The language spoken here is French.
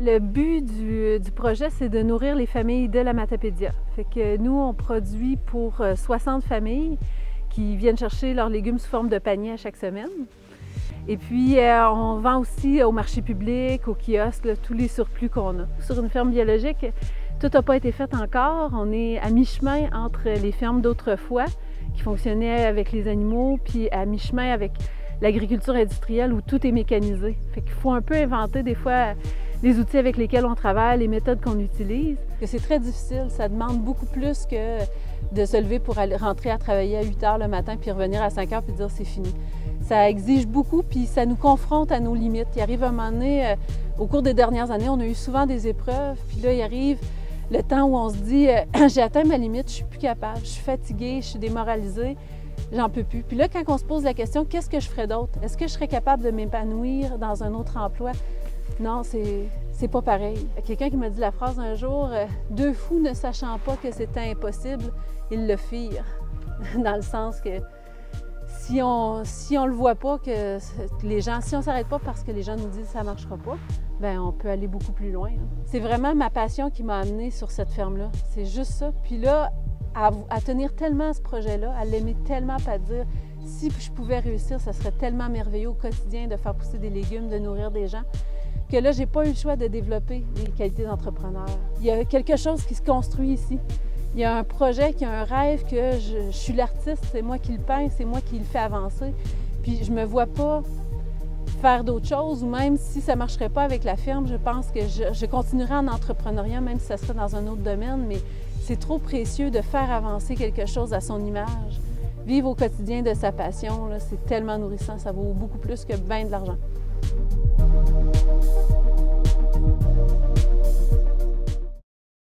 Le but du projet, c'est de nourrir les familles de la Matapédia. Fait que nous, on produit pour 60 familles qui viennent chercher leurs légumes sous forme de panier à chaque semaine. Et puis, on vend aussi au marché public, au kiosque, là, tous les surplus qu'on a. Sur une ferme biologique, tout n'a pas été fait encore. On est à mi-chemin entre les fermes d'autrefois, qui fonctionnaient avec les animaux, puis à mi-chemin avec l'agriculture industrielle où tout est mécanisé. Fait qu'il faut un peu inventer des fois les outils avec lesquels on travaille, les méthodes qu'on utilise. C'est très difficile, ça demande beaucoup plus que de se lever pour aller rentrer à travailler à 8 heures le matin puis revenir à 5 heures puis dire c'est fini. Ça exige beaucoup puis ça nous confronte à nos limites. Il arrive un moment donné, au cours des dernières années, on a eu souvent des épreuves, puis là il arrive le temps où on se dit j'ai atteint ma limite, je suis plus capable, je suis fatiguée, je suis démoralisée. J'en peux plus. Puis là, quand on se pose la question, qu'est-ce que je ferais d'autre? Est-ce que je serais capable de m'épanouir dans un autre emploi? Non, c'est pas pareil. Quelqu'un qui m'a dit la phrase un jour, deux fous ne sachant pas que c'était impossible, ils le firent. Dans le sens que si on le voit pas, que les gens, si on s'arrête pas parce que les gens nous disent que ça marchera pas, bien, on peut aller beaucoup plus loin. C'est vraiment ma passion qui m'a amenée sur cette ferme-là. C'est juste ça. Puis là, à tenir tellement à ce projet-là, à l'aimer tellement, pas dire si je pouvais réussir, ça serait tellement merveilleux au quotidien de faire pousser des légumes, de nourrir des gens, que là, j'ai pas eu le choix de développer les qualités d'entrepreneur. Il y a quelque chose qui se construit ici. Il y a un projet, qui a un rêve, que je suis l'artiste, c'est moi qui le peins, c'est moi qui le fais avancer. Puis je me vois pas faire d'autres choses, ou même si ça ne marcherait pas avec la ferme, je pense que je continuerai en entrepreneuriat, même si ça serait dans un autre domaine, mais c'est trop précieux de faire avancer quelque chose à son image. Vivre au quotidien de sa passion, c'est tellement nourrissant, ça vaut beaucoup plus que bien de l'argent.